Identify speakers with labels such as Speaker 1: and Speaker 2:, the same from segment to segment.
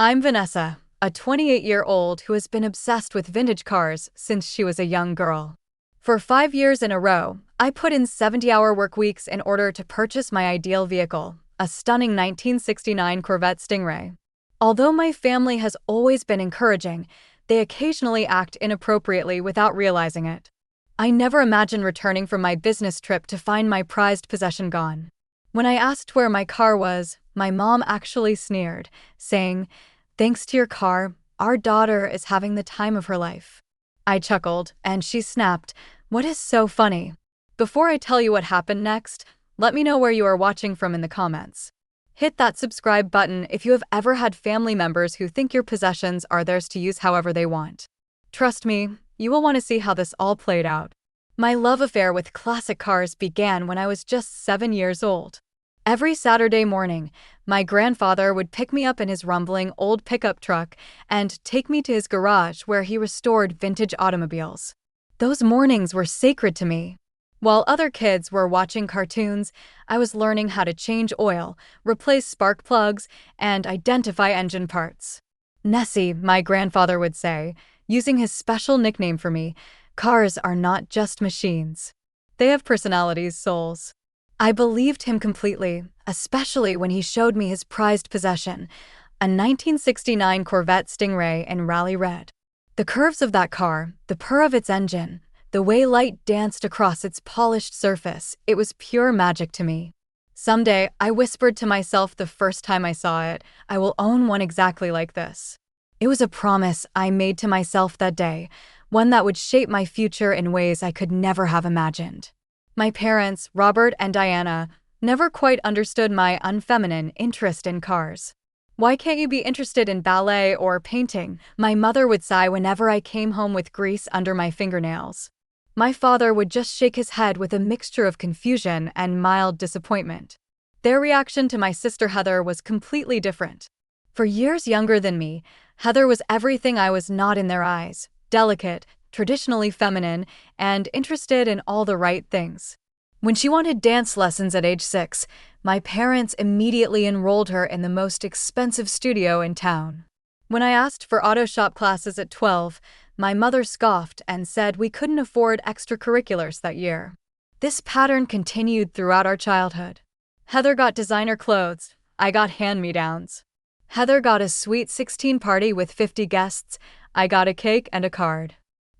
Speaker 1: I'm Vanessa, a 28-year-old who has been obsessed with vintage cars since she was a young girl. For 5 years in a row, I put in 70-hour work weeks in order to purchase my ideal vehicle, a stunning 1969 Corvette Stingray. Although my family has always been encouraging, they occasionally act inappropriately without realizing it. I never imagined returning from my business trip to find my prized possession gone. When I asked where my car was, my mom actually sneered, saying, "Thanks to your car, our daughter is having the time of her life." I chuckled, and she snapped, "What is so funny?" Before I tell you what happened next, let me know where you are watching from in the comments. Hit that subscribe button if you have ever had family members who think your possessions are theirs to use however they want. Trust me, you will want to see how this all played out. My love affair with classic cars began when I was just 7 years old. Every Saturday morning, my grandfather would pick me up in his rumbling old pickup truck and take me to his garage where he restored vintage automobiles. Those mornings were sacred to me. While other kids were watching cartoons, I was learning how to change oil, replace spark plugs, and identify engine parts. "Nessie," my grandfather would say, using his special nickname for me, "cars are not just machines. They have personalities, souls." I believed him completely, especially when he showed me his prized possession, a 1969 Corvette Stingray in rally red. The curves of that car, the purr of its engine, the way light danced across its polished surface, it was pure magic to me. Someday, I whispered to myself the first time I saw it, I will own one exactly like this. It was a promise I made to myself that day, one that would shape my future in ways I could never have imagined. My parents, Robert and Diana, never quite understood my unfeminine interest in cars. "Why can't you be interested in ballet or painting?" my mother would sigh whenever I came home with grease under my fingernails. My father would just shake his head with a mixture of confusion and mild disappointment. Their reaction to my sister Heather was completely different. For years younger than me, Heather was everything I was not in their eyes: delicate, traditionally feminine, and interested in all the right things. When she wanted dance lessons at age 6, my parents immediately enrolled her in the most expensive studio in town. When I asked for auto shop classes at 12, my mother scoffed and said we couldn't afford extracurriculars that year. This pattern continued throughout our childhood. Heather got designer clothes, I got hand-me-downs. Heather got a sweet 16 party with 50 guests, I got a cake and a card.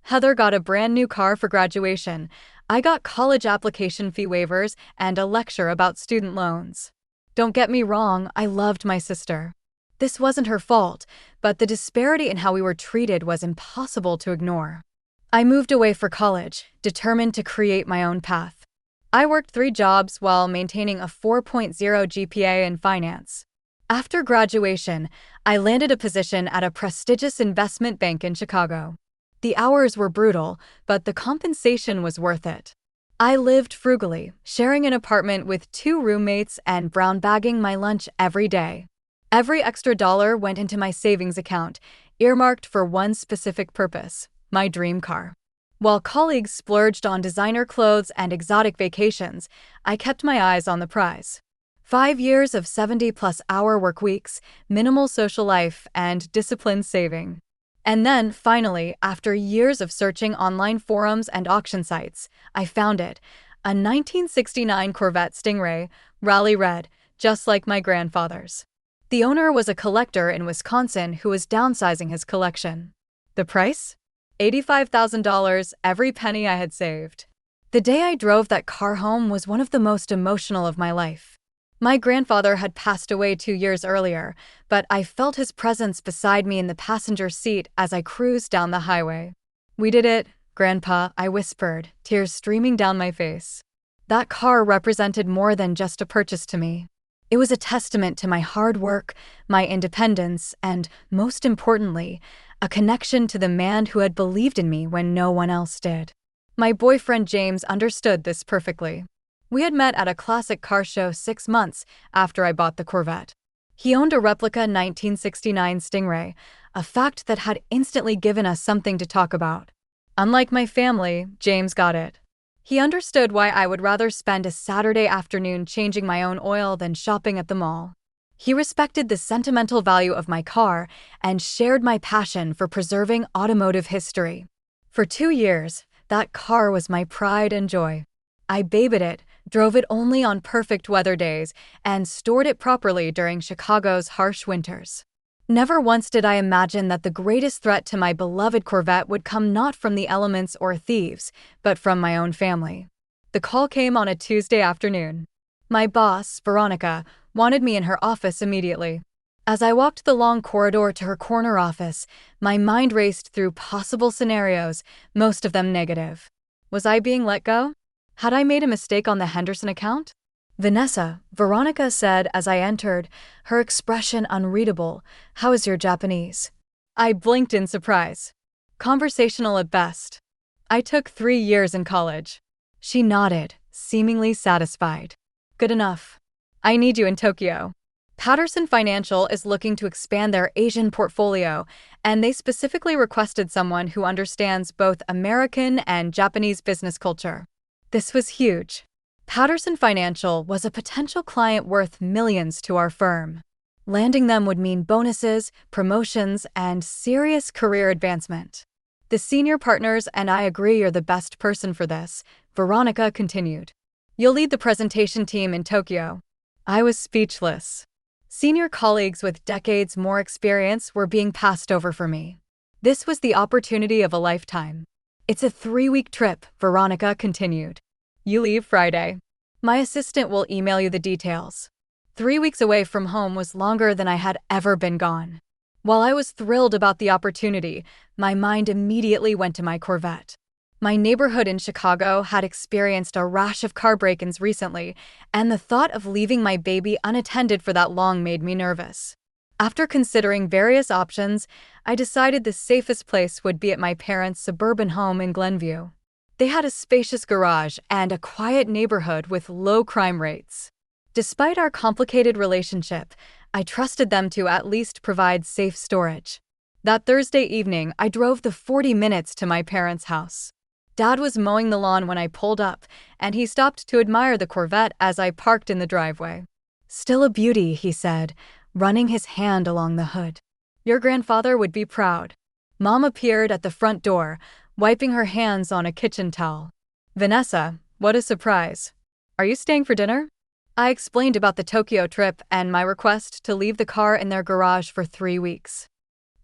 Speaker 1: Heather got a brand new car for graduation, I got college application fee waivers and a lecture about student loans. Don't get me wrong, I loved my sister. This wasn't her fault, but the disparity in how we were treated was impossible to ignore. I moved away for college, determined to create my own path. I worked 3 jobs while maintaining a 4.0 GPA in finance. After graduation, I landed a position at a prestigious investment bank in Chicago. The hours were brutal, but the compensation was worth it. I lived frugally, sharing an apartment with 2 roommates and brown bagging my lunch every day. Every extra dollar went into my savings account, earmarked for one specific purpose: my dream car. While colleagues splurged on designer clothes and exotic vacations, I kept my eyes on the prize. 5 years of 70-plus-hour work weeks, minimal social life, and disciplined saving. And then, finally, after years of searching online forums and auction sites, I found it, a 1969 Corvette Stingray, rally red, just like my grandfather's. The owner was a collector in Wisconsin who was downsizing his collection. The price? $85,000, every penny I had saved. The day I drove that car home was one of the most emotional of my life. My grandfather had passed away 2 years earlier, but I felt his presence beside me in the passenger seat as I cruised down the highway. "We did it, Grandpa," I whispered, tears streaming down my face. That car represented more than just a purchase to me. It was a testament to my hard work, my independence, and, most importantly, a connection to the man who had believed in me when no one else did. My boyfriend James understood this perfectly. We had met at a classic car show 6 months after I bought the Corvette. He owned a replica 1969 Stingray, a fact that had instantly given us something to talk about. Unlike my family, James got it. He understood why I would rather spend a Saturday afternoon changing my own oil than shopping at the mall. He respected the sentimental value of my car and shared my passion for preserving automotive history. For 2 years, that car was my pride and joy. I babied it, drove it only on perfect weather days, and stored it properly during Chicago's harsh winters. Never once did I imagine that the greatest threat to my beloved Corvette would come not from the elements or thieves, but from my own family. The call came on a Tuesday afternoon. My boss, Veronica, wanted me in her office immediately. As I walked the long corridor to her corner office, my mind raced through possible scenarios, most of them negative. Was I being let go? Had I made a mistake on the Henderson account? Vanessa, Veronica said as I entered, her expression unreadable. How is your Japanese? I blinked in surprise. Conversational at best. I took 3 years in college. She nodded, seemingly satisfied. Good enough. I need you in Tokyo. Patterson Financial is looking to expand their Asian portfolio, and they specifically requested someone who understands both American and Japanese business culture. This was huge. Patterson Financial was a potential client worth millions to our firm. Landing them would mean bonuses, promotions, and serious career advancement. The senior partners and I agree you're the best person for this, Veronica continued. You'll lead the presentation team in Tokyo. I was speechless. Senior colleagues with decades more experience were being passed over for me. This was the opportunity of a lifetime. It's a 3-week trip, Veronica continued. You leave Friday. My assistant will email you the details. 3 weeks away from home was longer than I had ever been gone. While I was thrilled about the opportunity, my mind immediately went to my Corvette. My neighborhood in Chicago had experienced a rash of car break-ins recently, and the thought of leaving my baby unattended for that long made me nervous. After considering various options, I decided the safest place would be at my parents' suburban home in Glenview. They had a spacious garage and a quiet neighborhood with low crime rates. Despite our complicated relationship, I trusted them to at least provide safe storage. That Thursday evening, I drove the 40 minutes to my parents' house. Dad was mowing the lawn when I pulled up, and he stopped to admire the Corvette as I parked in the driveway. Still a beauty, he said, running his hand along the hood. Your grandfather would be proud. Mom appeared at the front door, wiping her hands on a kitchen towel. Vanessa, what a surprise. Are you staying for dinner? I explained about the Tokyo trip and my request to leave the car in their garage for 3 weeks.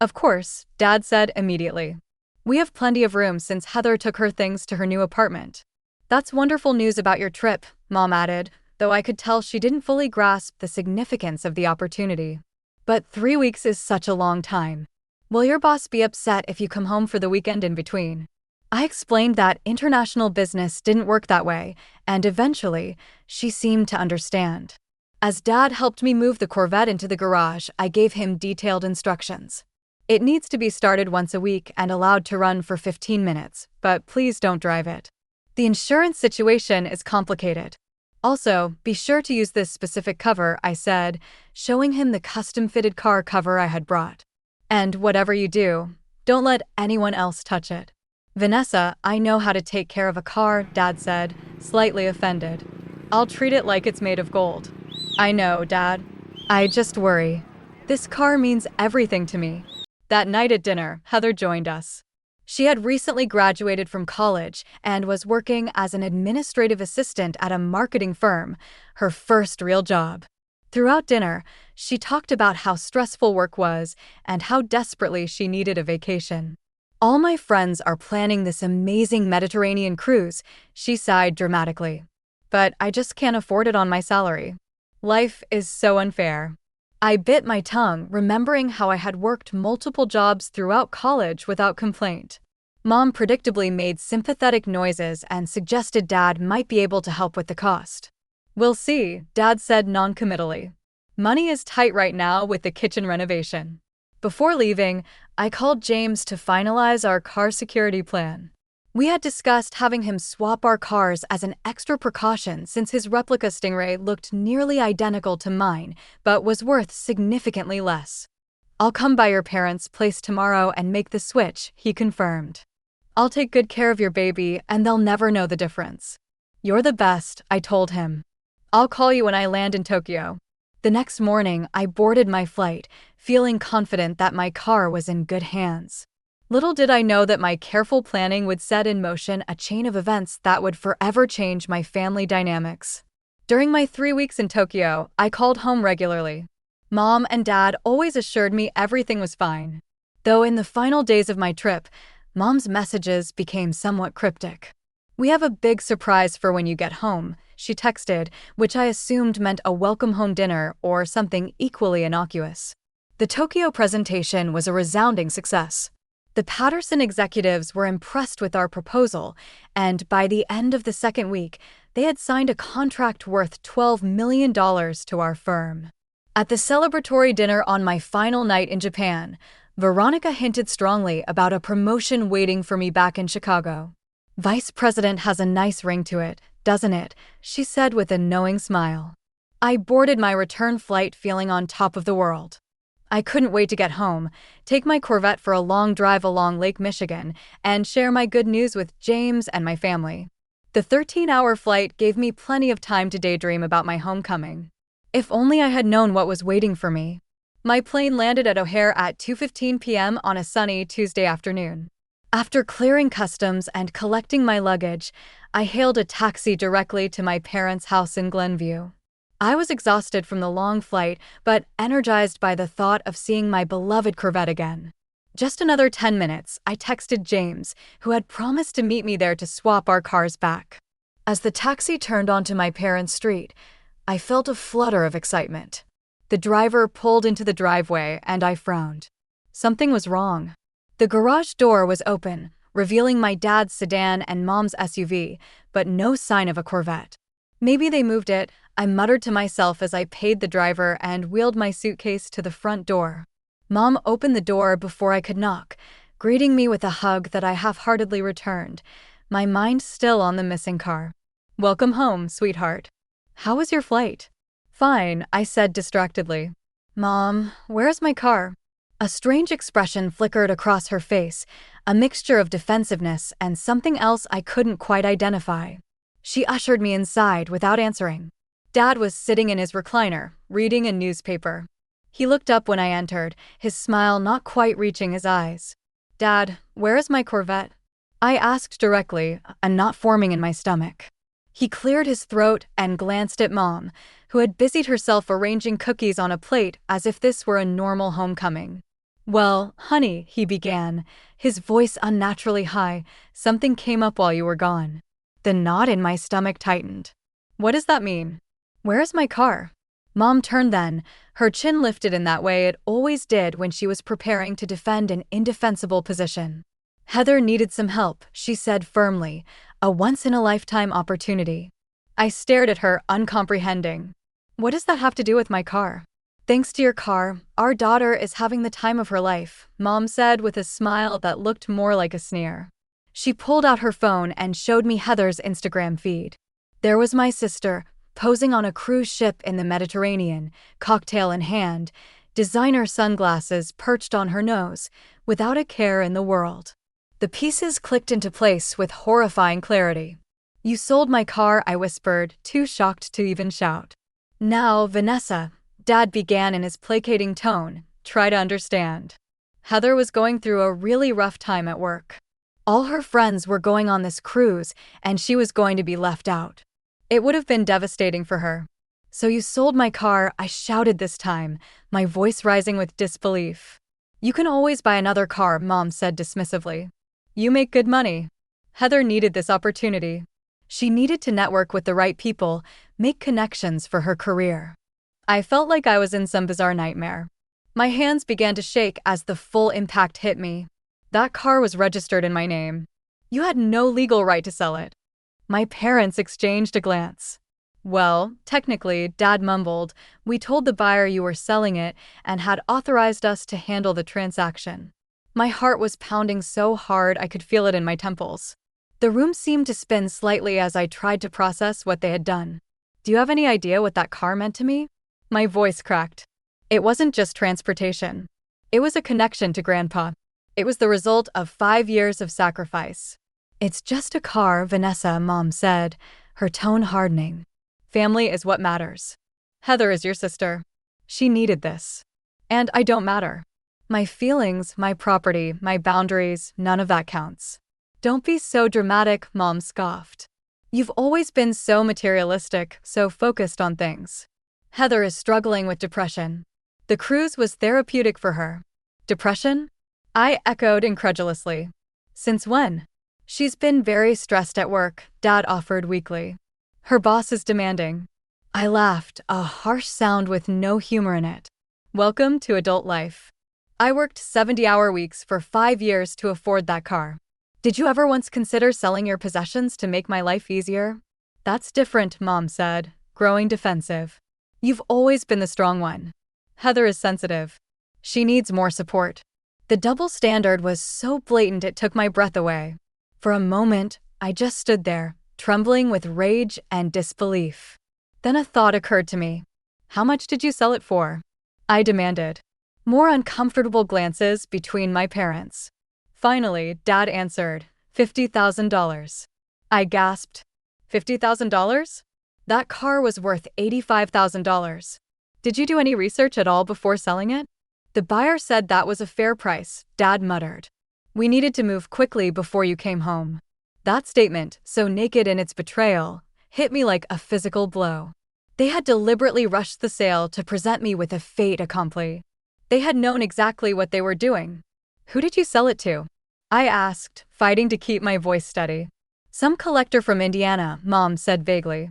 Speaker 1: Of course, Dad said immediately. We have plenty of room since Heather took her things to her new apartment. That's wonderful news about your trip, Mom added, though I could tell she didn't fully grasp the significance of the opportunity. But 3 weeks is such a long time. Will your boss be upset if you come home for the weekend in between? I explained that international business didn't work that way, and eventually, she seemed to understand. As Dad helped me move the Corvette into the garage, I gave him detailed instructions. It needs to be started once a week and allowed to run for 15 minutes, but please don't drive it. The insurance situation is complicated. Also, be sure to use this specific cover, I said, showing him the custom-fitted car cover I had brought. And whatever you do, don't let anyone else touch it. Vanessa, I know how to take care of a car, Dad said, slightly offended. I'll treat it like it's made of gold. I know, Dad. I just worry. This car means everything to me. That night at dinner, Heather joined us. She had recently graduated from college and was working as an administrative assistant at a marketing firm, her first real job. Throughout dinner, she talked about how stressful work was and how desperately she needed a vacation. All my friends are planning this amazing Mediterranean cruise, she sighed dramatically. But I just can't afford it on my salary. Life is so unfair. I bit my tongue, remembering how I had worked multiple jobs throughout college without complaint. Mom predictably made sympathetic noises and suggested Dad might be able to help with the cost. We'll see, Dad said noncommittally. Money is tight right now with the kitchen renovation. Before leaving, I called James to finalize our car security plan. We had discussed having him swap our cars as an extra precaution since his replica Stingray looked nearly identical to mine, but was worth significantly less. I'll come by your parents' place tomorrow and make the switch, he confirmed. I'll take good care of your baby and they'll never know the difference. You're the best, I told him. I'll call you when I land in Tokyo. The next morning, I boarded my flight, feeling confident that my car was in good hands. Little did I know that my careful planning would set in motion a chain of events that would forever change my family dynamics. During my 3 weeks in Tokyo, I called home regularly. Mom and Dad always assured me everything was fine. Though in the final days of my trip, Mom's messages became somewhat cryptic. "We have a big surprise for when you get home," she texted, which I assumed meant a welcome home dinner or something equally innocuous. The Tokyo presentation was a resounding success. The Patterson executives were impressed with our proposal, and by the end of the second week, they had signed a contract worth $12 million to our firm. At the celebratory dinner on my final night in Japan, Veronica hinted strongly about a promotion waiting for me back in Chicago. "Vice President has a nice ring to it, doesn't it?" she said with a knowing smile. I boarded my return flight feeling on top of the world. I couldn't wait to get home, take my Corvette for a long drive along Lake Michigan, and share my good news with James and my family. The 13-hour flight gave me plenty of time to daydream about my homecoming. If only I had known what was waiting for me. My plane landed at O'Hare at 2:15 p.m. on a sunny Tuesday afternoon. After clearing customs and collecting my luggage, I hailed a taxi directly to my parents' house in Glenview. I was exhausted from the long flight, but energized by the thought of seeing my beloved Corvette again. "Just another 10 minutes, I texted James, who had promised to meet me there to swap our cars back. As the taxi turned onto my parents' street, I felt a flutter of excitement. The driver pulled into the driveway, and I frowned. Something was wrong. The garage door was open, revealing my dad's sedan and Mom's SUV, but no sign of a Corvette. "Maybe they moved it," I muttered to myself as I paid the driver and wheeled my suitcase to the front door. Mom opened the door before I could knock, greeting me with a hug that I half-heartedly returned, my mind still on the missing car. "Welcome home, sweetheart. How was your flight?" "Fine," I said distractedly. "Mom, where's my car?" A strange expression flickered across her face, a mixture of defensiveness and something else I couldn't quite identify. She ushered me inside without answering. Dad was sitting in his recliner, reading a newspaper. He looked up when I entered, his smile not quite reaching his eyes. "Dad, where is my Corvette?" I asked directly, a knot forming in my stomach. He cleared his throat and glanced at Mom, who had busied herself arranging cookies on a plate as if this were a normal homecoming. "Well, honey," he began, his voice unnaturally high, "something came up while you were gone." The knot in my stomach tightened. "What does that mean? Where is my car?" Mom turned then, her chin lifted in that way it always did when she was preparing to defend an indefensible position. "Heather needed some help," she said firmly, "a once-in-a-lifetime opportunity." I stared at her, uncomprehending. "What does that have to do with my car?" "Thanks to your car, our daughter is having the time of her life," Mom said with a smile that looked more like a sneer. She pulled out her phone and showed me Heather's Instagram feed. There was my sister, posing on a cruise ship in the Mediterranean, cocktail in hand, designer sunglasses perched on her nose, without a care in the world. The pieces clicked into place with horrifying clarity. "You sold my car," I whispered, too shocked to even shout. "Now, Vanessa," Dad began in his placating tone, "try to understand. Heather was going through a really rough time at work. All her friends were going on this cruise, and she was going to be left out. It would have been devastating for her. So you sold my car," I shouted this time, my voice rising with disbelief. "You can always buy another car," Mom said dismissively. "You make good money." Heather needed this opportunity. She needed to network with the right people, make connections for her career. I felt like I was in some bizarre nightmare. My hands began to shake as the full impact hit me. That car was registered in my name. You had no legal right to sell it. My parents exchanged a glance. "Well, technically," Dad mumbled, "we told the buyer you were selling it and had authorized us to handle the transaction." My heart was pounding so hard I could feel it in my temples. The room seemed to spin slightly as I tried to process what they had done. "Do you have any idea what that car meant to me?" My voice cracked. It wasn't just transportation. It was a connection to Grandpa. It was the result of 5 years of sacrifice. "It's just a car, Vanessa," Mom said, her tone hardening. "Family is what matters. Heather is your sister. She needed this. And I don't matter. My feelings, my property, my boundaries, none of that counts. Don't be so dramatic, Mom scoffed. You've always been so materialistic, so focused on things. Heather is struggling with depression. The cruise was therapeutic for her. Depression? I echoed incredulously. Since when? She's been very stressed at work, Dad offered weakly. Her boss is demanding. I laughed, a harsh sound with no humor in it. Welcome to adult life. I worked 70-hour weeks for 5 years to afford that car. Did you ever once consider selling your possessions to make my life easier? That's different, Mom said, growing defensive. You've always been the strong one. Heather is sensitive. She needs more support. The double standard was so blatant it took my breath away. For a moment, I just stood there, trembling with rage and disbelief. Then a thought occurred to me. How much did you sell it for? I demanded. More uncomfortable glances between my parents. Finally, Dad answered, $50,000. I gasped. $50,000? That car was worth $85,000. Did you do any research at all before selling it? The buyer said that was a fair price, Dad muttered. We needed to move quickly before you came home. That statement, so naked in its betrayal, hit me like a physical blow. They had deliberately rushed the sale to present me with a fait accompli. They had known exactly what they were doing. Who did you sell it to? I asked, fighting to keep my voice steady. Some collector from Indiana, Mom said vaguely.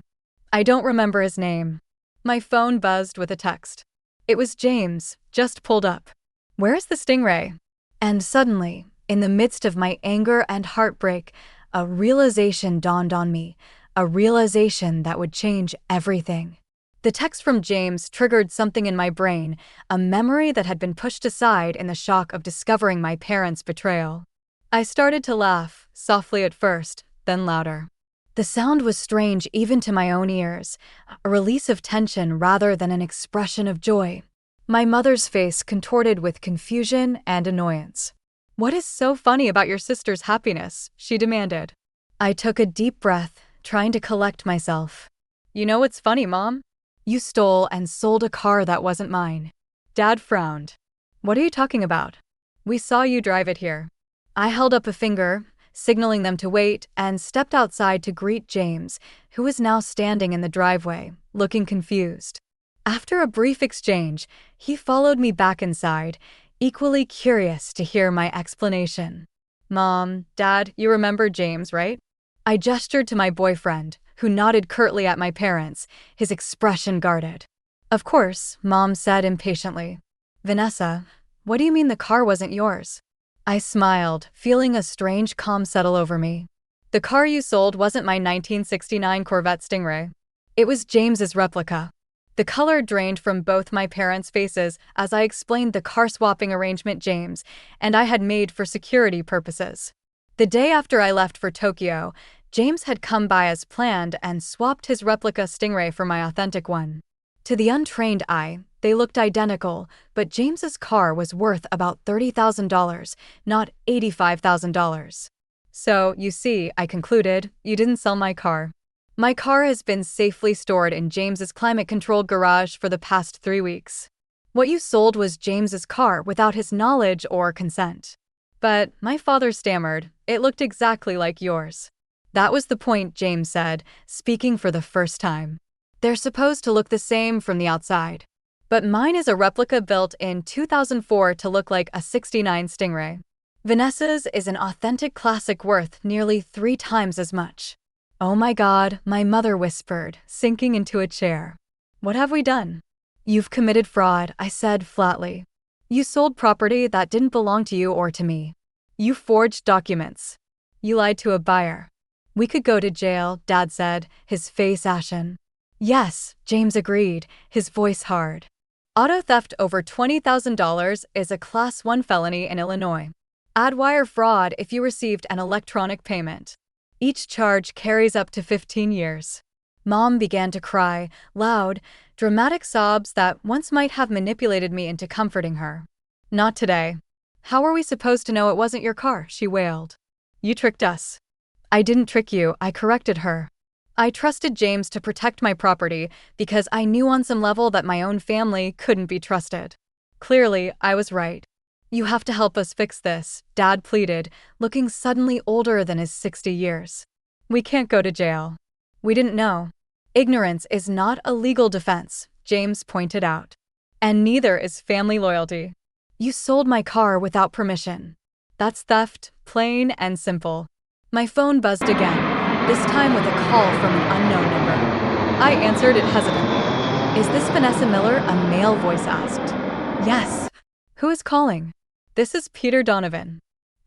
Speaker 1: I don't remember his name. My phone buzzed with a text. It was James, just pulled up. Where is the Stingray? And suddenly, in the midst of my anger and heartbreak, a realization dawned on me, a realization that would change everything. The text from James triggered something in my brain, a memory that had been pushed aside in the shock of discovering my parents' betrayal. I started to laugh, softly at first, then louder. The sound was strange even to my own ears, a release of tension rather than an expression of joy. My mother's face contorted with confusion and annoyance. What is so funny about your sister's happiness? She demanded. I took a deep breath, trying to collect myself. You know what's funny, Mom? You stole and sold a car that wasn't mine. Dad frowned. What are you talking about? We saw you drive it here. I held up a finger, signaling them to wait, and stepped outside to greet James, who was now standing in the driveway, looking confused. After a brief exchange, he followed me back inside, equally curious to hear my explanation. Mom, Dad, you remember James, right? I gestured to my boyfriend, who nodded curtly at my parents, his expression guarded. Of course, Mom said impatiently. Vanessa, what do you mean the car wasn't yours? I smiled, feeling a strange calm settle over me. The car you sold wasn't my 1969 Corvette Stingray. It was James's replica. The color drained from both my parents' faces as I explained the car-swapping arrangement James and I had made for security purposes. The day after I left for Tokyo, James had come by as planned and swapped his replica Stingray for my authentic one. To the untrained eye, they looked identical, but James's car was worth about $30,000, not $85,000. So, you see, I concluded, you didn't sell my car. My car has been safely stored in James's climate-controlled garage for the past 3 weeks. What you sold was James's car without his knowledge or consent. But, my father stammered, it looked exactly like yours. That was the point, James said, speaking for the first time. They're supposed to look the same from the outside. But mine is a replica built in 2004 to look like a '69 Stingray. Vanessa's is an authentic classic worth nearly 3 times as much. Oh my God, my mother whispered, sinking into a chair. What have we done? You've committed fraud, I said flatly. You sold property that didn't belong to you or to me. You forged documents. You lied to a buyer. We could go to jail, Dad said, his face ashen. Yes, James agreed, his voice hard. Auto theft over $20,000 is a Class 1 felony in Illinois. Add wire fraud if you received an electronic payment. Each charge carries up to 15 years. Mom began to cry, loud, dramatic sobs that once might have manipulated me into comforting her. Not today. How are we supposed to know it wasn't your car? She wailed. You tricked us. I didn't trick you, I corrected her. I trusted James to protect my property because I knew on some level that my own family couldn't be trusted. Clearly, I was right. You have to help us fix this, Dad pleaded, looking suddenly older than his 60 years. We can't go to jail. We didn't know. Ignorance is not a legal defense, James pointed out. And neither is family loyalty. You sold my car without permission. That's theft, plain and simple. My phone buzzed again, this time with a call from an unknown number. I answered it hesitantly. Is this Vanessa Miller? A male voice asked. Yes. Who is calling? This is Peter Donovan.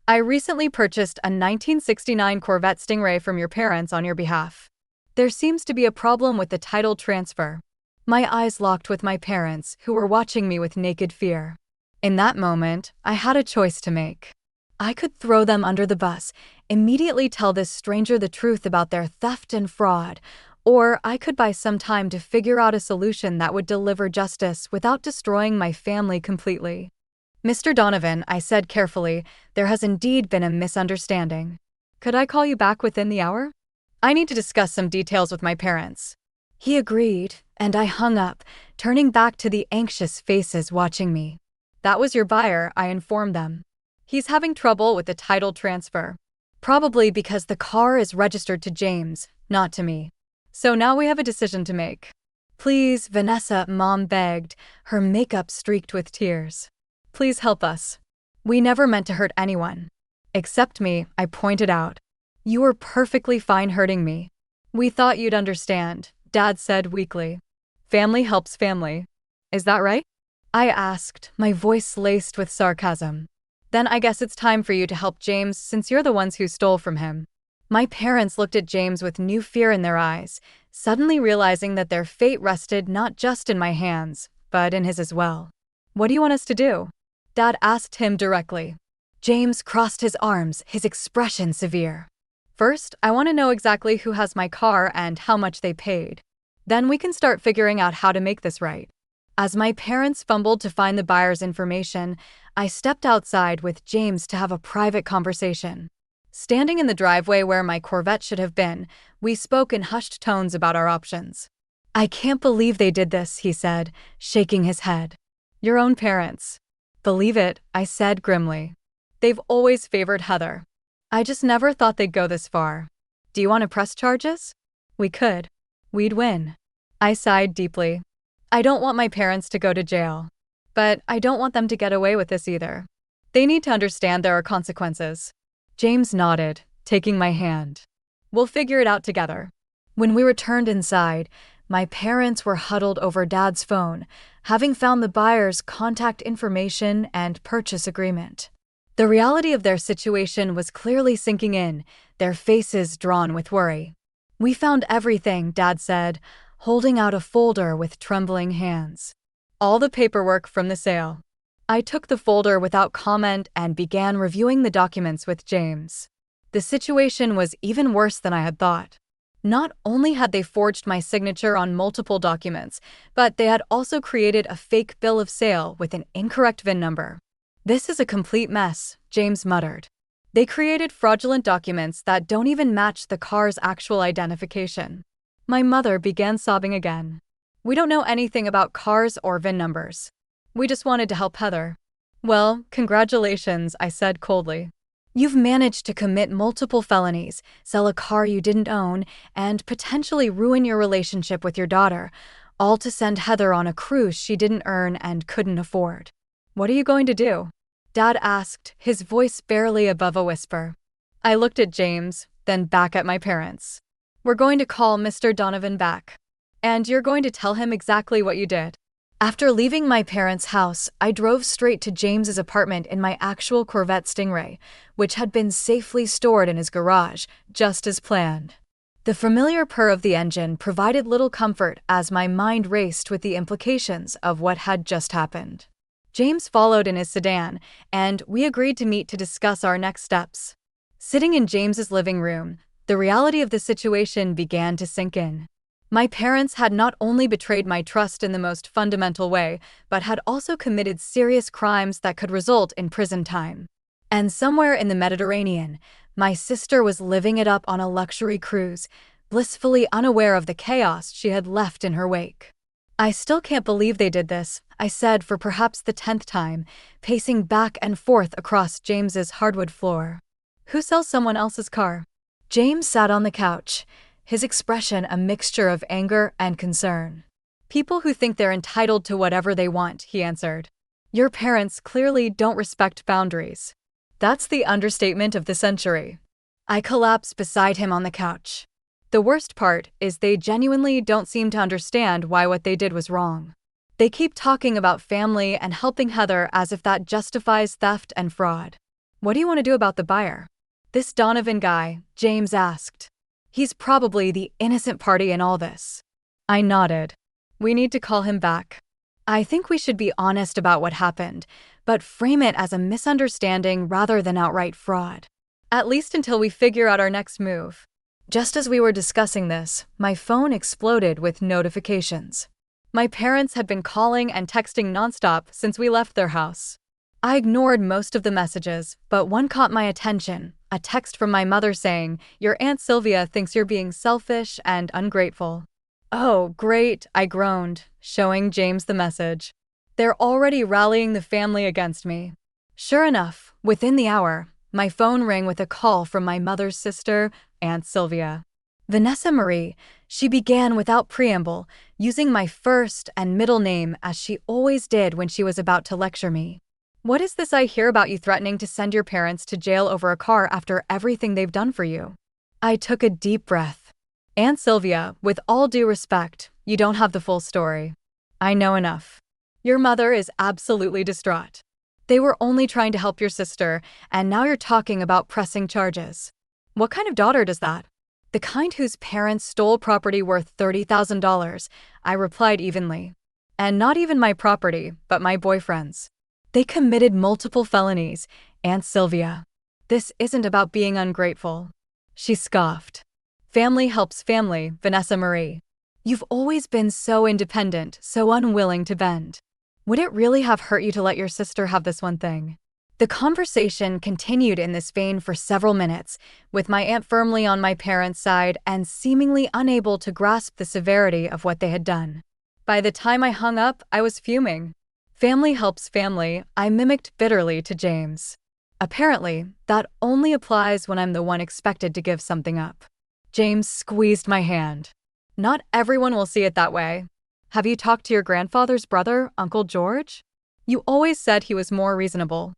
Speaker 1: I recently purchased a 1969 Corvette Stingray from your parents on your behalf. There seems to be a problem with the title transfer. My eyes locked with my parents, who were watching me with naked fear. In that moment, I had a choice to make. I could throw them under the bus, immediately tell this stranger the truth about their theft and fraud, or I could buy some time to figure out a solution that would deliver justice without destroying my family completely. Mr. Donovan, I said carefully, there has indeed been a misunderstanding. Could I call you back within the hour? I need to discuss some details with my parents. He agreed, and I hung up, turning back to the anxious faces watching me. That was your buyer, I informed them. He's having trouble with the title transfer. Probably because the car is registered to James, not to me. So now we have a decision to make. Please, Vanessa, Mom begged, her makeup streaked with tears. Please help us. We never meant to hurt anyone. Except me, I pointed out. You were perfectly fine hurting me. We thought you'd understand, Dad said weakly. Family helps family. Is that right? I asked, my voice laced with sarcasm. Then I guess it's time for you to help James since you're the ones who stole from him. My parents looked at James with new fear in their eyes, suddenly realizing that their fate rested not just in my hands, but in his as well. What do you want us to do? Dad asked him directly. James crossed his arms, his expression severe. First, I want to know exactly who has my car and how much they paid. Then we can start figuring out how to make this right. As my parents fumbled to find the buyer's information, I stepped outside with James to have a private conversation. Standing in the driveway where my Corvette should have been, we spoke in hushed tones about our options. I can't believe they did this, he said, shaking his head. Your own parents. Believe it, I said grimly. They've always favored Heather. I just never thought they'd go this far. Do you want to press charges? We could. We'd win. I sighed deeply. I don't want my parents to go to jail. But I don't want them to get away with this either. They need to understand there are consequences. James nodded, taking my hand. We'll figure it out together. When we returned inside, my parents were huddled over Dad's phone, having found the buyer's contact information and purchase agreement. The reality of their situation was clearly sinking in, their faces drawn with worry. We found everything, Dad said, holding out a folder with trembling hands. All the paperwork from the sale. I took the folder without comment and began reviewing the documents with James. The situation was even worse than I had thought. Not only had they forged my signature on multiple documents, but they had also created a fake bill of sale with an incorrect VIN number. This is a complete mess, James muttered. They created fraudulent documents that don't even match the car's actual identification. My mother began sobbing again. We don't know anything about cars or VIN numbers. We just wanted to help Heather. Well, congratulations, I said coldly. You've managed to commit multiple felonies, sell a car you didn't own, and potentially ruin your relationship with your daughter, all to send Heather on a cruise she didn't earn and couldn't afford. What are you going to do? Dad asked, his voice barely above a whisper. I looked at James, then back at my parents. We're going to call Mr. Donovan back. And you're going to tell him exactly what you did. After leaving my parents' house, I drove straight to James's apartment in my actual Corvette Stingray, which had been safely stored in his garage, just as planned. The familiar purr of the engine provided little comfort as my mind raced with the implications of what had just happened. James followed in his sedan, and we agreed to meet to discuss our next steps. Sitting in James's living room, the reality of the situation began to sink in. My parents had not only betrayed my trust in the most fundamental way, but had also committed serious crimes that could result in prison time. And somewhere in the Mediterranean, my sister was living it up on a luxury cruise, blissfully unaware of the chaos she had left in her wake. "I still can't believe they did this," I said for perhaps the 10th time, pacing back and forth across James's hardwood floor. "Who sells someone else's car?" James sat on the couch, his expression a mixture of anger and concern. "People who think they're entitled to whatever they want," he answered. "Your parents clearly don't respect boundaries." That's the understatement of the century. I collapsed beside him on the couch. The worst part is they genuinely don't seem to understand why what they did was wrong. They keep talking about family and helping Heather as if that justifies theft and fraud. "What do you want to do about the buyer?" "This Donovan guy," James asked. "He's probably the innocent party in all this." I nodded. "We need to call him back. I think we should be honest about what happened, but frame it as a misunderstanding rather than outright fraud. At least until we figure out our next move." Just as we were discussing this, my phone exploded with notifications. My parents had been calling and texting nonstop since we left their house. I ignored most of the messages, but one caught my attention, a text from my mother saying, "Your Aunt Sylvia thinks you're being selfish and ungrateful." "Oh, great," I groaned, showing James the message. "They're already rallying the family against me." Sure enough, within the hour, my phone rang with a call from my mother's sister, Aunt Sylvia. Vanessa Marie, she began without preamble, using my first and middle name as she always did when she was about to lecture me. "What is this I hear about you threatening to send your parents to jail over a car after everything they've done for you?" I took a deep breath. "Aunt Sylvia, with all due respect, you don't have the full story. I know enough. Your mother is absolutely distraught. They were only trying to help your sister, and now you're talking about pressing charges. What kind of daughter does that?" "The kind whose parents stole property worth $30,000, I replied evenly. "And not even my property, but my boyfriend's. They committed multiple felonies, Aunt Sylvia. This isn't about being ungrateful." She scoffed. "Family helps family, Vanessa Marie. You've always been so independent, so unwilling to bend. Would it really have hurt you to let your sister have this one thing?" The conversation continued in this vein for several minutes, with my aunt firmly on my parents' side and seemingly unable to grasp the severity of what they had done. By the time I hung up, I was fuming. "Family helps family," I mimicked bitterly to James. Apparently, that only applies when I'm the one expected to give something up. James squeezed my hand. "Not everyone will see it that way. Have you talked to your grandfather's brother, Uncle George? You always said he was more reasonable."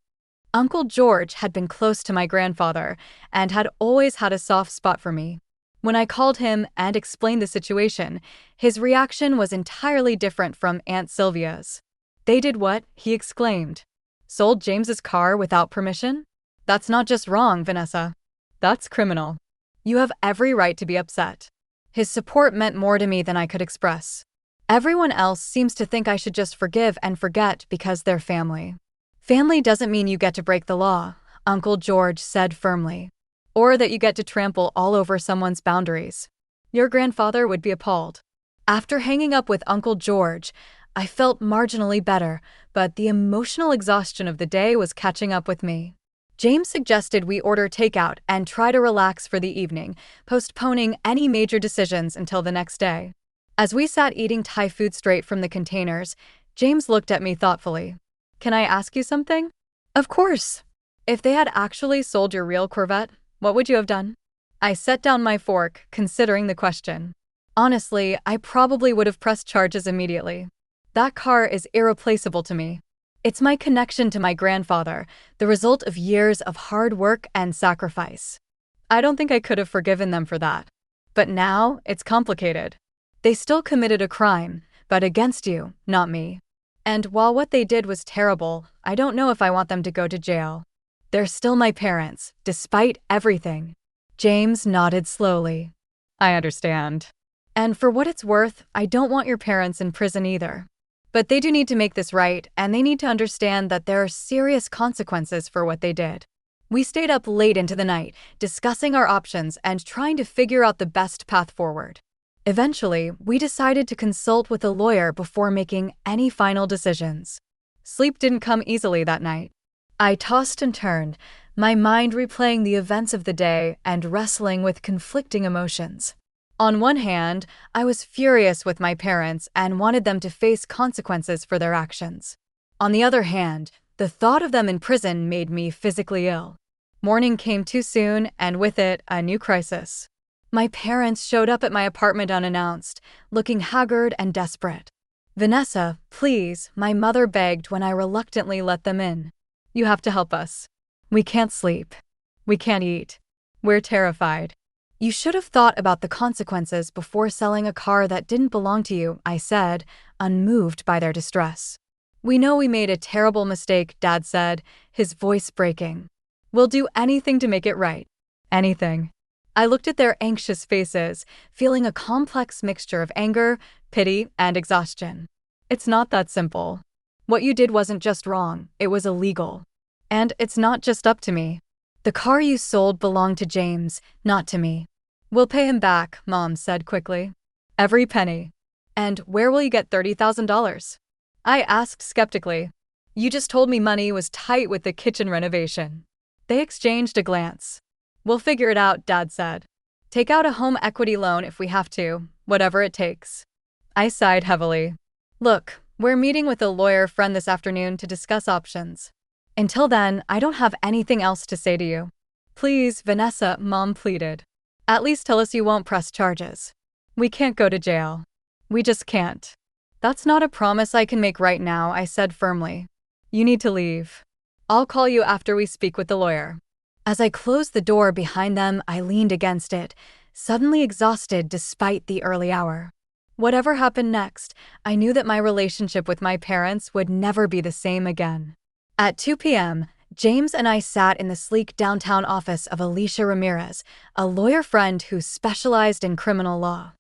Speaker 1: Uncle George had been close to my grandfather and had always had a soft spot for me. When I called him and explained the situation, his reaction was entirely different from Aunt Sylvia's. "They did what?" he exclaimed. "Sold James's car without permission? That's not just wrong, Vanessa. That's criminal. You have every right to be upset." His support meant more to me than I could express. Everyone else seems to think I should just forgive and forget because they're family. "Family doesn't mean you get to break the law," Uncle George said firmly. "Or that you get to trample all over someone's boundaries. Your grandfather would be appalled." After hanging up with Uncle George, I felt marginally better, but the emotional exhaustion of the day was catching up with me. James suggested we order takeout and try to relax for the evening, postponing any major decisions until the next day. As we sat eating Thai food straight from the containers, James looked at me thoughtfully. "Can I ask you something?" "Of course." "If they had actually sold your real Corvette, what would you have done?" I set down my fork, considering the question. Honestly, I probably would have pressed charges immediately. That car is irreplaceable to me. It's my connection to my grandfather, the result of years of hard work and sacrifice. I don't think I could have forgiven them for that. But now, it's complicated. They still committed a crime, but against you, not me. And while what they did was terrible, I don't know if I want them to go to jail. They're still my parents, despite everything." James nodded slowly. "I understand. And for what it's worth, I don't want your parents in prison either. But they do need to make this right, and they need to understand that there are serious consequences for what they did." We stayed up late into the night, discussing our options and trying to figure out the best path forward. Eventually, we decided to consult with a lawyer before making any final decisions. Sleep didn't come easily that night. I tossed and turned, my mind replaying the events of the day and wrestling with conflicting emotions. On one hand, I was furious with my parents and wanted them to face consequences for their actions. On the other hand, the thought of them in prison made me physically ill. Morning came too soon, and with it, a new crisis. My parents showed up at my apartment unannounced, looking haggard and desperate. "Vanessa, please," my mother begged when I reluctantly let them in. "You have to help us. We can't sleep. We can't eat. We're terrified." "You should have thought about the consequences before selling a car that didn't belong to you," I said, unmoved by their distress. "We know we made a terrible mistake," Dad said, his voice breaking. "We'll do anything to make it right. Anything." I looked at their anxious faces, feeling a complex mixture of anger, pity, and exhaustion. "It's not that simple. What you did wasn't just wrong, it was illegal. And it's not just up to me. The car you sold belonged to James, not to me." "We'll pay him back," Mom said quickly. "Every penny." "And where will you get $30,000? I asked skeptically. "You just told me money was tight with the kitchen renovation." They exchanged a glance. "We'll figure it out," Dad said. "Take out a home equity loan if we have to, whatever it takes." I sighed heavily. "Look, we're meeting with a lawyer friend this afternoon to discuss options. Until then, I don't have anything else to say to you." "Please, Vanessa," Mom pleaded. "At least tell us you won't press charges. We can't go to jail. We just can't." "That's not a promise I can make right now," I said firmly. "You need to leave. I'll call you after we speak with the lawyer." As I closed the door behind them, I leaned against it, suddenly exhausted despite the early hour. Whatever happened next, I knew that my relationship with my parents would never be the same again. At 2 p.m., James and I sat in the sleek downtown office of Alicia Ramirez, a lawyer friend who specialized in criminal law.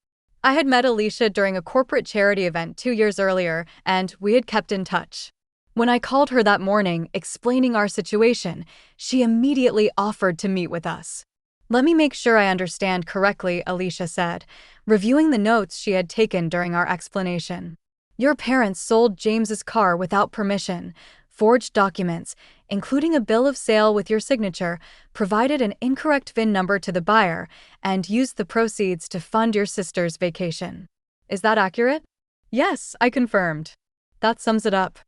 Speaker 1: I had met Alicia during a corporate charity event 2 years earlier, and we had kept in touch. When I called her that morning, explaining our situation, she immediately offered to meet with us. "Let me make sure I understand correctly," Alicia said, reviewing the notes she had taken during our explanation. "Your parents sold James's car without permission, forged documents, including a bill of sale with your signature, provided an incorrect VIN number to the buyer, and used the proceeds to fund your sister's vacation. Is that accurate?" "Yes," I confirmed. "That sums it up."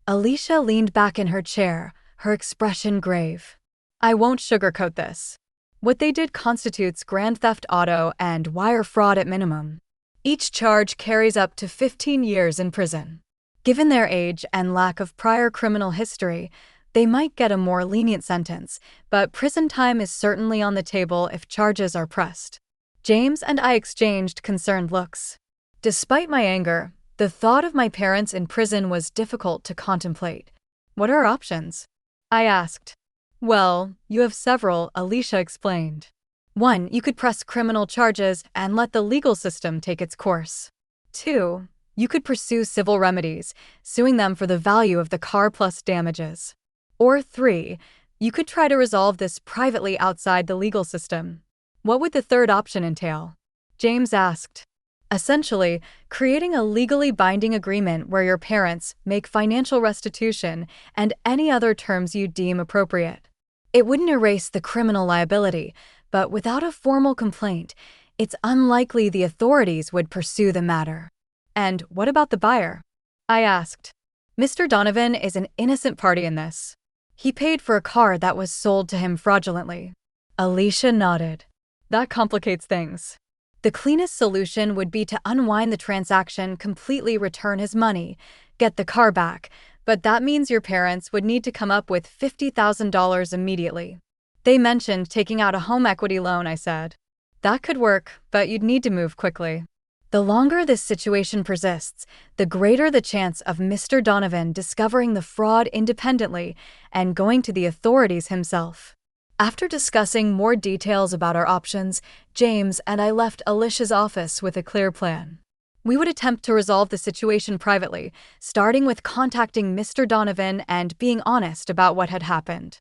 Speaker 1: Alicia leaned back in her chair, her expression grave. "I won't sugarcoat this. What they did constitutes grand theft auto and wire fraud at minimum. Each charge carries up to 15 years in prison. Given their age and lack of prior criminal history, they might get a more lenient sentence, but prison time is certainly on the table if charges are pressed." James and I exchanged concerned looks. Despite my anger, the thought of my parents in prison was difficult to contemplate. "What are our options?" I asked. "Well, you have several," Alicia explained. "1, you could press criminal charges and let the legal system take its course. 2, you could pursue civil remedies, suing them for the value of the car plus damages. Or 3, you could try to resolve this privately outside the legal system." "What would the third option entail?" James asked. "Essentially, creating a legally binding agreement where your parents make financial restitution and any other terms you deem appropriate. It wouldn't erase the criminal liability, but without a formal complaint, it's unlikely the authorities would pursue the matter." "And what about the buyer?" I asked. "Mr. Donovan is an innocent party in this. He paid for a car that was sold to him fraudulently." Alicia nodded. "That complicates things. The cleanest solution would be to unwind the transaction, completely return his money, get the car back, but that means your parents would need to come up with $50,000 immediately." "They mentioned taking out a home equity loan," I said. "That could work, but you'd need to move quickly. The longer this situation persists, the greater the chance of Mr. Donovan discovering the fraud independently and going to the authorities himself." After discussing more details about our options, James and I left Alicia's office with a clear plan. We would attempt to resolve the situation privately, starting with contacting Mr. Donovan and being honest about what had happened.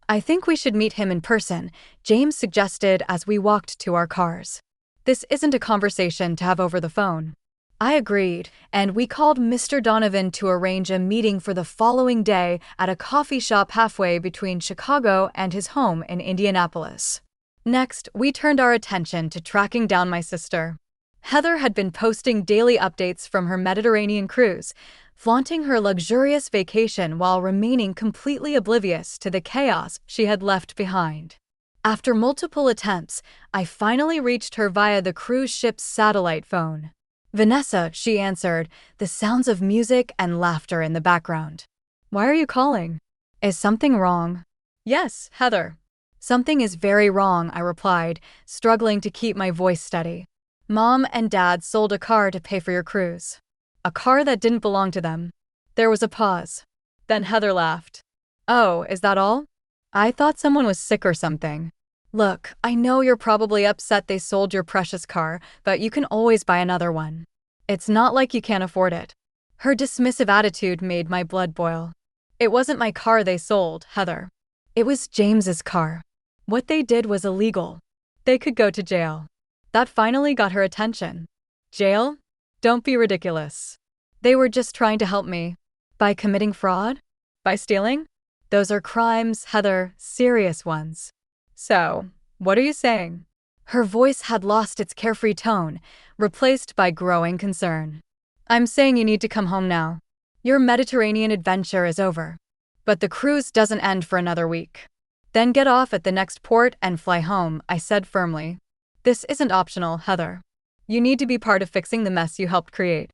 Speaker 1: "I think we should meet him in person," James suggested as we walked to our cars. "This isn't a conversation to have over the phone." I agreed, and we called Mr. Donovan to arrange a meeting for the following day at a coffee shop halfway between Chicago and his home in Indianapolis. Next, we turned our attention to tracking down my sister. Heather had been posting daily updates from her Mediterranean cruise, flaunting her luxurious vacation while remaining completely oblivious to the chaos she had left behind. After multiple attempts, I finally reached her via the cruise ship's satellite phone. "Vanessa," she answered, the sounds of music and laughter in the background. "Why are you calling? Is something wrong?" "Yes, Heather." "Something is very wrong," I replied, struggling to keep my voice steady. "Mom and Dad sold a car to pay for your cruise. A car that didn't belong to them." There was a pause. Then Heather laughed. "Oh, is that all? I thought someone was sick or something." "Look, I know you're probably upset they sold your precious car, but you can always buy another one. It's not like you can't afford it." Her dismissive attitude made my blood boil. "It wasn't my car they sold, Heather. It was James's car. What they did was illegal. They could go to jail." That finally got her attention. "Jail? Don't be ridiculous. They were just trying to help me." "By committing fraud? By stealing? Those are crimes, Heather, serious ones." "So, what are you saying?" Her voice had lost its carefree tone, replaced by growing concern. "I'm saying you need to come home now. Your Mediterranean adventure is over. But the cruise doesn't end for another week. Then get off at the next port and fly home," I said firmly. "This isn't optional, Heather. You need to be part of fixing the mess you helped create."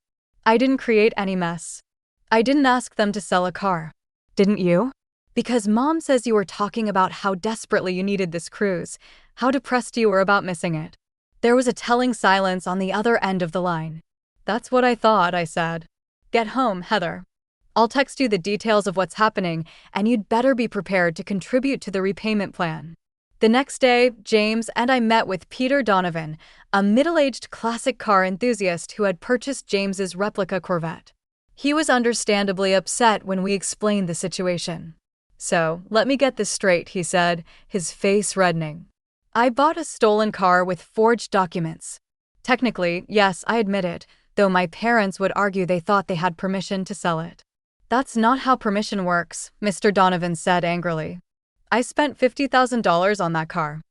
Speaker 1: "I didn't create any mess. I didn't ask them to sell a car." "Didn't you?" "Because Mom says you were talking about how desperately you needed this cruise, how depressed you were about missing it." There was a telling silence on the other end of the line. "That's what I thought," I said. "Get home, Heather. I'll text you the details of what's happening, and you'd better be prepared to contribute to the repayment plan." The next day, James and I met with Peter Donovan, a middle-aged classic car enthusiast who had purchased James's replica Corvette. He was understandably upset when we explained the situation. "So, let me get this straight," he said, his face reddening. "I bought a stolen car with forged documents. Technically, yes, I admit it, though my parents would argue they thought they had permission to sell it." "That's not how permission works," Mr. Donovan said angrily. "I spent $50,000 on that car.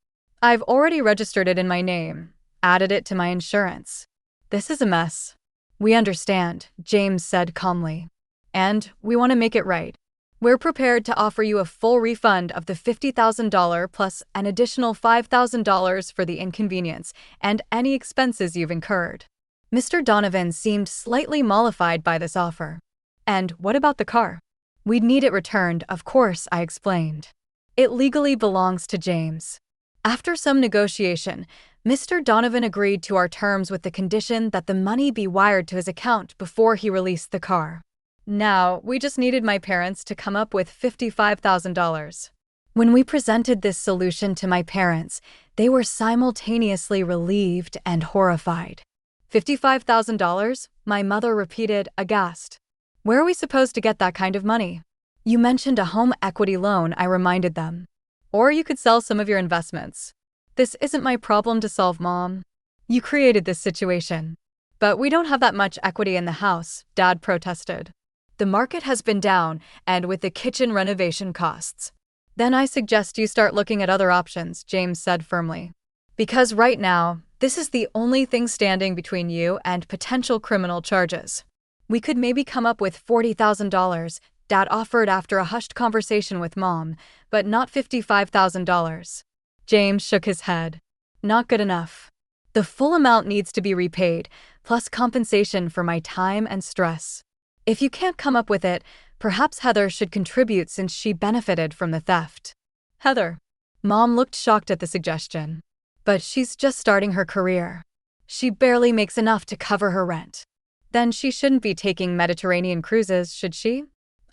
Speaker 1: I've already registered it in my name, added it to my insurance. This is a mess." "We understand," James said calmly. "And we want to make it right. We're prepared to offer you a full refund of the $50,000 plus an additional $5,000 for the inconvenience and any expenses you've incurred." Mr. Donovan seemed slightly mollified by this offer. "And what about the car?" "We'd need it returned, of course," I explained. "It legally belongs to James." After some negotiation, Mr. Donovan agreed to our terms with the condition that the money be wired to his account before he released the car. Now, we just needed my parents to come up with $55,000. When we presented this solution to my parents, they were simultaneously relieved and horrified. $55,000? My mother repeated, aghast. "Where are we supposed to get that kind of money?" "You mentioned a home equity loan," I reminded them. "Or you could sell some of your investments." "This isn't my problem to solve, Mom. You created this situation." "But we don't have that much equity in the house," Dad protested. "The market has been down, and with the kitchen renovation costs." "Then I suggest you start looking at other options," James said firmly. "Because right now, this is the only thing standing between you and potential criminal charges." "We could maybe come up with $40,000, Dad offered after a hushed conversation with Mom, "but not $55,000. James shook his head. "Not good enough. The full amount needs to be repaid, plus compensation for my time and stress. If you can't come up with it, perhaps Heather should contribute since she benefited from the theft." "Heather?" Mom looked shocked at the suggestion. "But she's just starting her career. She barely makes enough to cover her rent." "Then she shouldn't be taking Mediterranean cruises, should she?"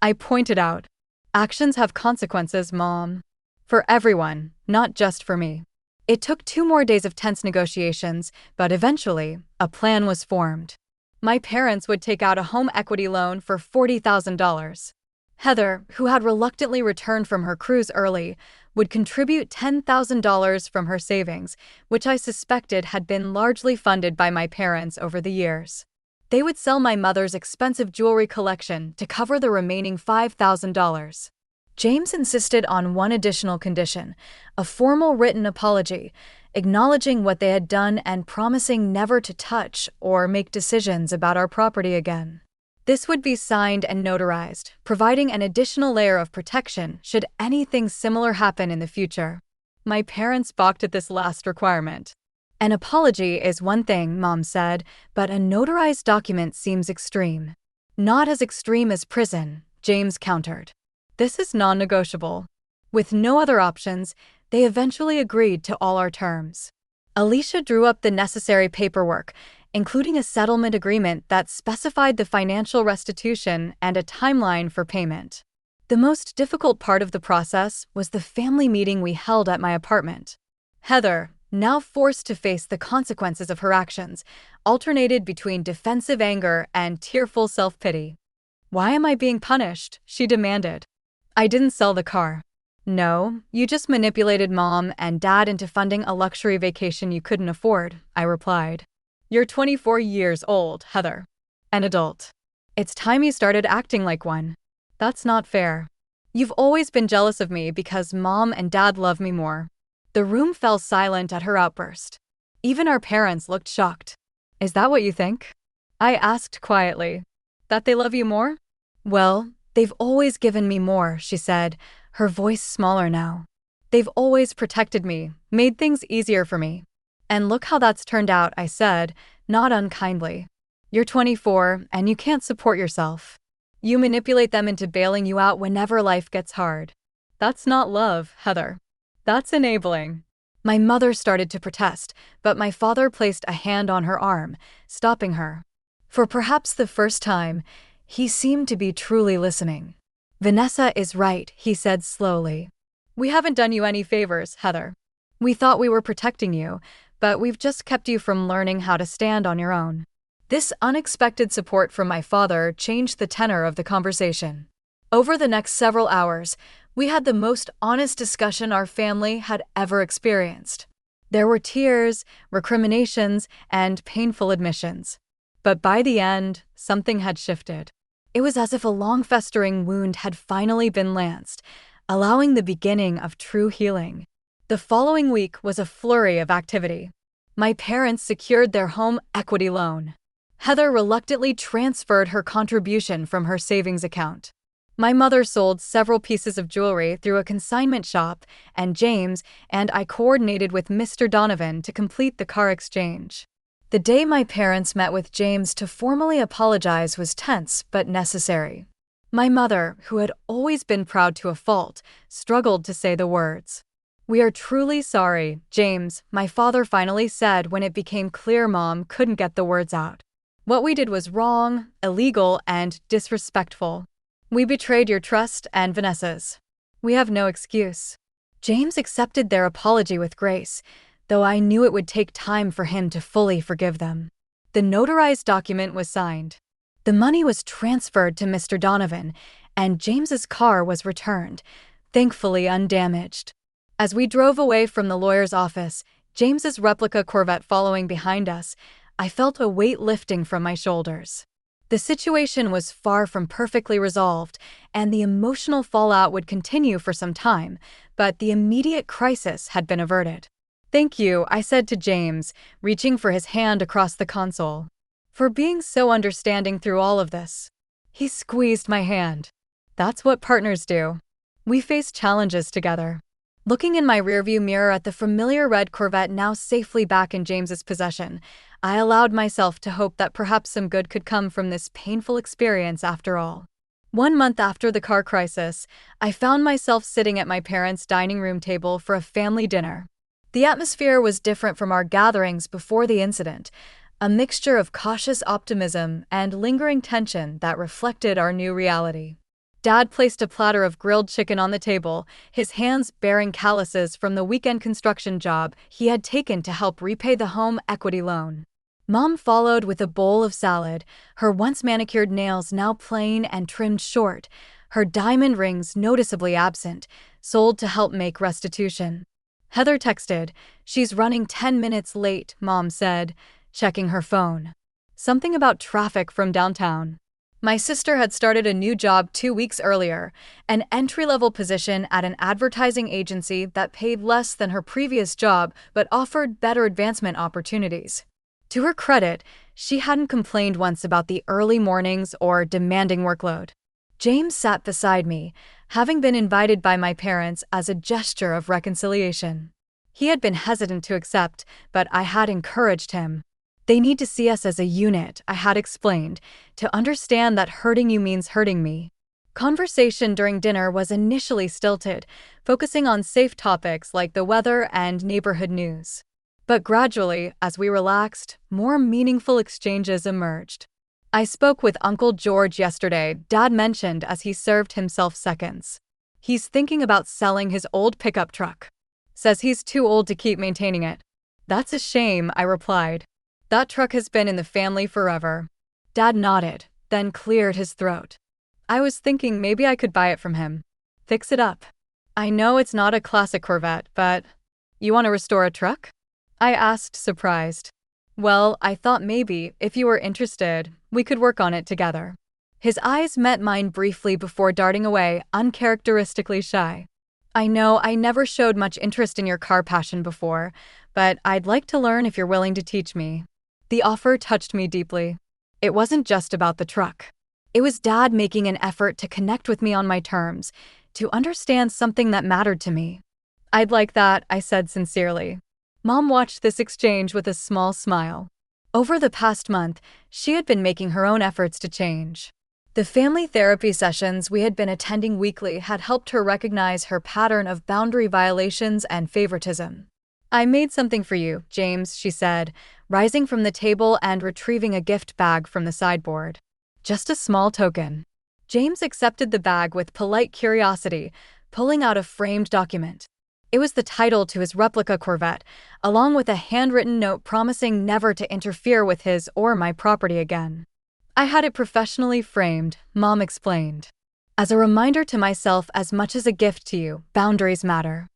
Speaker 1: I pointed out. "Actions have consequences, Mom. For everyone, not just for me." It took 2 more days of tense negotiations, but eventually, a plan was formed. My parents would take out a home equity loan for $40,000. Heather, who had reluctantly returned from her cruise early, would contribute $10,000 from her savings, which I suspected had been largely funded by my parents over the years. They would sell my mother's expensive jewelry collection to cover the remaining $5,000. James insisted on one additional condition, a formal written apology, acknowledging what they had done and promising never to touch or make decisions about our property again. This would be signed and notarized, providing an additional layer of protection should anything similar happen in the future. My parents balked at this last requirement. An apology is one thing, Mom said, but a notarized document seems extreme. Not as extreme as prison, James countered. This is non-negotiable. With no other options, they eventually agreed to all our terms. Alicia drew up the necessary paperwork, including a settlement agreement that specified the financial restitution and a timeline for payment. The most difficult part of the process was the family meeting we held at my apartment. Heather, now forced to face the consequences of her actions, alternated between defensive anger and tearful self-pity. "Why am I being punished?" she demanded. "I didn't sell the car." "No, you just manipulated Mom and Dad into funding a luxury vacation you couldn't afford," I replied. "You're 24 years old, Heather. An adult. It's time you started acting like one. That's not fair. You've always been jealous of me because Mom and Dad love me more." The room fell silent at her outburst. Even our parents looked shocked. "Is that what you think?" I asked quietly. "That they love you more?" "Well, they've always given me more," she said, her voice smaller now. "They've always protected me, made things easier for me. And look how that's turned out," I said, not unkindly. "You're 24, and you can't support yourself. You manipulate them into bailing you out whenever life gets hard. That's not love, Heather. That's enabling." My mother started to protest, but my father placed a hand on her arm, stopping her. For perhaps the first time, he seemed to be truly listening. "Vanessa is right," he said slowly. "We haven't done you any favors, Heather. We thought we were protecting you, but we've just kept you from learning how to stand on your own." This unexpected support from my father changed the tenor of the conversation. Over the next several hours, we had the most honest discussion our family had ever experienced. There were tears, recriminations, and painful admissions. But by the end, something had shifted. It was as if a long-festering wound had finally been lanced, allowing the beginning of true healing. The following week was a flurry of activity. My parents secured their home equity loan. Heather reluctantly transferred her contribution from her savings account. My mother sold several pieces of jewelry through a consignment shop, and James and I coordinated with Mr. Donovan to complete the car exchange. The day my parents met with James to formally apologize was tense but necessary. My mother, who had always been proud to a fault, struggled to say the words. "We are truly sorry, James," my father finally said when it became clear Mom couldn't get the words out. "What we did was wrong, illegal, and disrespectful. We betrayed your trust and Vanessa's. We have no excuse." James accepted their apology with grace, though I knew it would take time for him to fully forgive them. The notarized document was signed. The money was transferred to Mr. Donovan, and James's car was returned, thankfully undamaged. As we drove away from the lawyer's office, James's replica Corvette following behind us, I felt a weight lifting from my shoulders. The situation was far from perfectly resolved, and the emotional fallout would continue for some time, but the immediate crisis had been averted. "Thank you," I said to James, reaching for his hand across the console. "For being so understanding through all of this." He squeezed my hand. "That's what partners do. We face challenges together." Looking in my rearview mirror at the familiar red Corvette now safely back in James's possession, I allowed myself to hope that perhaps some good could come from this painful experience after all. 1 month after the car crisis, I found myself sitting at my parents' dining room table for a family dinner. The atmosphere was different from our gatherings before the incident, a mixture of cautious optimism and lingering tension that reflected our new reality. Dad placed a platter of grilled chicken on the table, his hands bearing calluses from the weekend construction job he had taken to help repay the home equity loan. Mom followed with a bowl of salad, her once manicured nails now plain and trimmed short, her diamond rings noticeably absent, sold to help make restitution. Heather texted, "She's running 10 minutes late," Mom said, checking her phone. "Something about traffic from downtown." My sister had started a new job 2 weeks earlier, an entry-level position at an advertising agency that paid less than her previous job but offered better advancement opportunities. To her credit, she hadn't complained once about the early mornings or demanding workload. James sat beside me, having been invited by my parents as a gesture of reconciliation. He had been hesitant to accept, but I had encouraged him. They need to see us as a unit, I had explained, to understand that hurting you means hurting me. Conversation during dinner was initially stilted, focusing on safe topics like the weather and neighborhood news. But gradually, as we relaxed, more meaningful exchanges emerged. I spoke with Uncle George yesterday, Dad mentioned as he served himself seconds. He's thinking about selling his old pickup truck. Says he's too old to keep maintaining it. That's a shame, I replied. That truck has been in the family forever. Dad nodded, then cleared his throat. I was thinking maybe I could buy it from him. Fix it up. I know it's not a classic Corvette, but… You want to restore a truck? I asked, surprised. Well, I thought maybe, if you were interested, we could work on it together. His eyes met mine briefly before darting away, uncharacteristically shy. I know I never showed much interest in your car passion before, but I'd like to learn if you're willing to teach me. The offer touched me deeply. It wasn't just about the truck. It was Dad making an effort to connect with me on my terms, to understand something that mattered to me. I'd like that, I said sincerely. Mom watched this exchange with a small smile. Over the past month, she had been making her own efforts to change. The family therapy sessions we had been attending weekly had helped her recognize her pattern of boundary violations and favoritism. I made something for you, James, she said, rising from the table and retrieving a gift bag from the sideboard. Just a small token. James accepted the bag with polite curiosity, pulling out a framed document. It was the title to his replica Corvette, along with a handwritten note promising never to interfere with his or my property again. I had it professionally framed, Mom explained. As a reminder to myself as much as a gift to you, boundaries matter.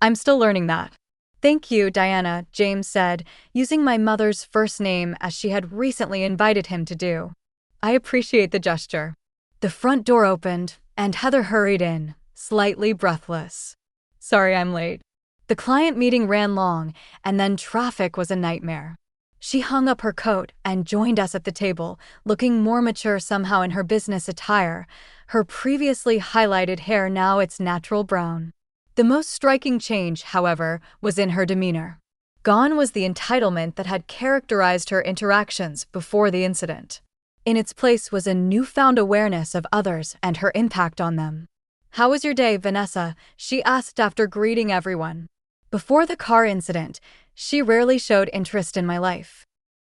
Speaker 1: I'm still learning that. Thank you, Diana, James said, using my mother's first name as she had recently invited him to do. I appreciate the gesture. The front door opened, and Heather hurried in, slightly breathless. Sorry I'm late. The client meeting ran long, and then traffic was a nightmare. She hung up her coat and joined us at the table, looking more mature somehow in her business attire, her previously highlighted hair now its natural brown. The most striking change, however, was in her demeanor. Gone was the entitlement that had characterized her interactions before the incident. In its place was a newfound awareness of others and her impact on them. How was your day, Vanessa? She asked after greeting everyone. Before the car incident, she rarely showed interest in my life.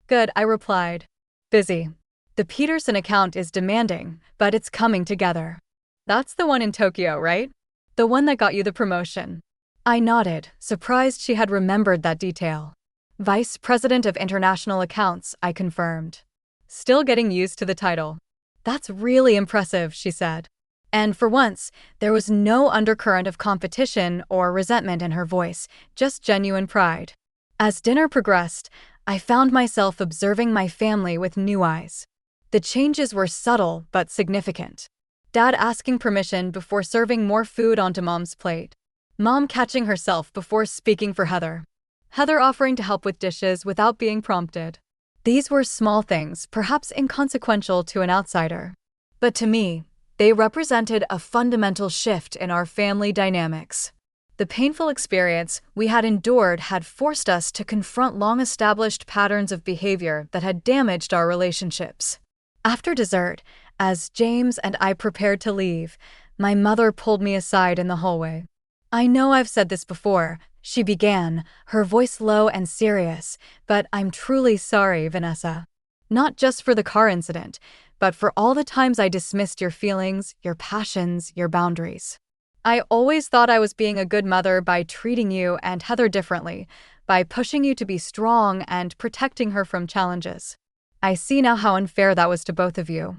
Speaker 1: Good, I replied. Busy. The Peterson account is demanding, but it's coming together. That's the one in Tokyo, right? The one that got you the promotion. I nodded, surprised she had remembered that detail. Vice President of International Accounts, I confirmed. Still getting used to the title. That's really impressive, she said. And for once, there was no undercurrent of competition or resentment in her voice, just genuine pride. As dinner progressed, I found myself observing my family with new eyes. The changes were subtle but significant. Dad asking permission before serving more food onto Mom's plate. Mom catching herself before speaking for Heather. Heather offering to help with dishes without being prompted. These were small things, perhaps inconsequential to an outsider. But to me, they represented a fundamental shift in our family dynamics. The painful experience we had endured had forced us to confront long-established patterns of behavior that had damaged our relationships. After dessert, as James and I prepared to leave, my mother pulled me aside in the hallway. I know I've said this before, she began, her voice low and serious, but I'm truly sorry, Vanessa. Not just for the car incident, but for all the times I dismissed your feelings, your passions, your boundaries. I always thought I was being a good mother by treating you and Heather differently, by pushing you to be strong and protecting her from challenges. I see now how unfair that was to both of you.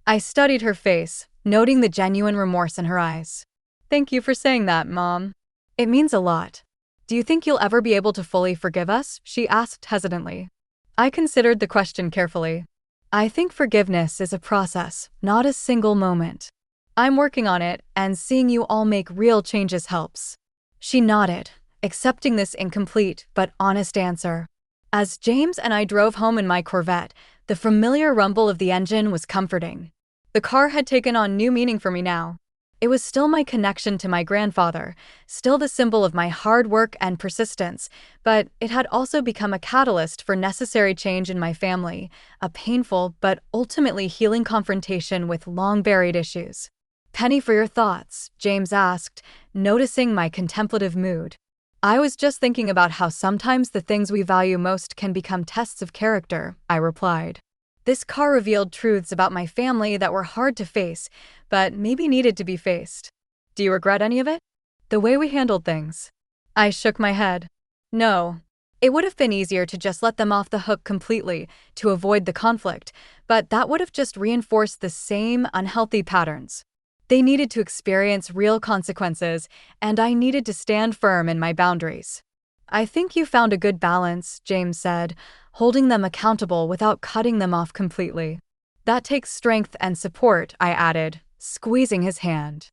Speaker 1: I studied her face, noting the genuine remorse in her eyes. Thank you for saying that, Mom. It means a lot. Do you think you'll ever be able to fully forgive us? She asked hesitantly. I considered the question carefully. I think forgiveness is a process, not a single moment. I'm working on it, and seeing you all make real changes helps. She nodded, accepting this incomplete but honest answer. As James and I drove home in my Corvette, the familiar rumble of the engine was comforting. The car had taken on new meaning for me now. It was still my connection to my grandfather, still the symbol of my hard work and persistence, but it had also become a catalyst for necessary change in my family, a painful but ultimately healing confrontation with long-buried issues. "Penny for your thoughts," James asked, noticing my contemplative mood. "I was just thinking about how sometimes the things we value most can become tests of character," I replied. This car revealed truths about my family that were hard to face, but maybe needed to be faced. "Do you regret any of it? The way we handled things?" I shook my head. "No. It would have been easier to just let them off the hook completely, to avoid the conflict, but that would have just reinforced the same unhealthy patterns. They needed to experience real consequences, and I needed to stand firm in my boundaries." "I think you found a good balance," James said, holding them accountable without cutting them off completely. "That takes strength and support," I added, squeezing his hand.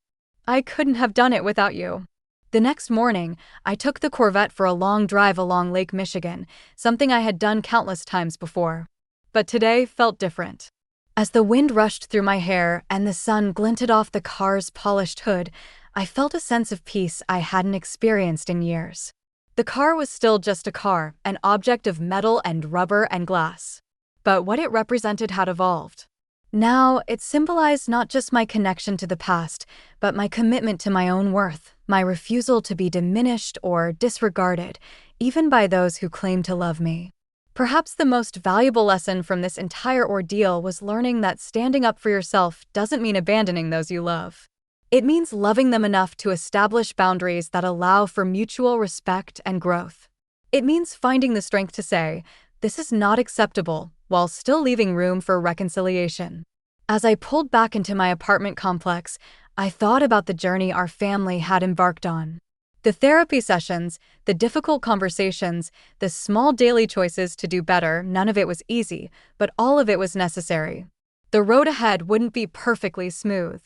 Speaker 1: "I couldn't have done it without you." The next morning, I took the Corvette for a long drive along Lake Michigan, something I had done countless times before. But today felt different. As the wind rushed through my hair and the sun glinted off the car's polished hood, I felt a sense of peace I hadn't experienced in years. The car was still just a car, an object of metal and rubber and glass. But what it represented had evolved. Now, it symbolized not just my connection to the past, but my commitment to my own worth, my refusal to be diminished or disregarded, even by those who claim to love me. Perhaps the most valuable lesson from this entire ordeal was learning that standing up for yourself doesn't mean abandoning those you love. It means loving them enough to establish boundaries that allow for mutual respect and growth. It means finding the strength to say, "This is not acceptable," while still leaving room for reconciliation. As I pulled back into my apartment complex, I thought about the journey our family had embarked on. The therapy sessions, the difficult conversations, the small daily choices to do better, none of it was easy, but all of it was necessary. The road ahead wouldn't be perfectly smooth.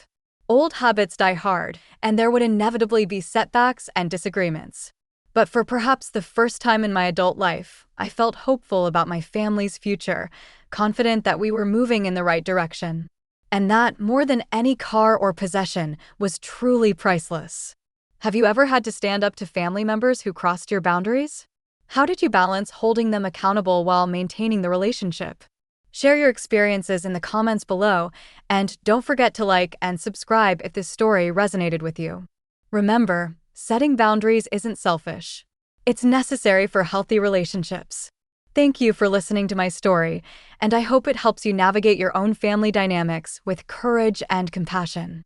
Speaker 1: Old habits die hard, and there would inevitably be setbacks and disagreements. But for perhaps the first time in my adult life, I felt hopeful about my family's future, confident that we were moving in the right direction. And that, more than any car or possession, was truly priceless. Have you ever had to stand up to family members who crossed your boundaries? How did you balance holding them accountable while maintaining the relationship? Share your experiences in the comments below, and don't forget to like and subscribe if this story resonated with you. Remember, setting boundaries isn't selfish. It's necessary for healthy relationships. Thank you for listening to my story, and I hope it helps you navigate your own family dynamics with courage and compassion.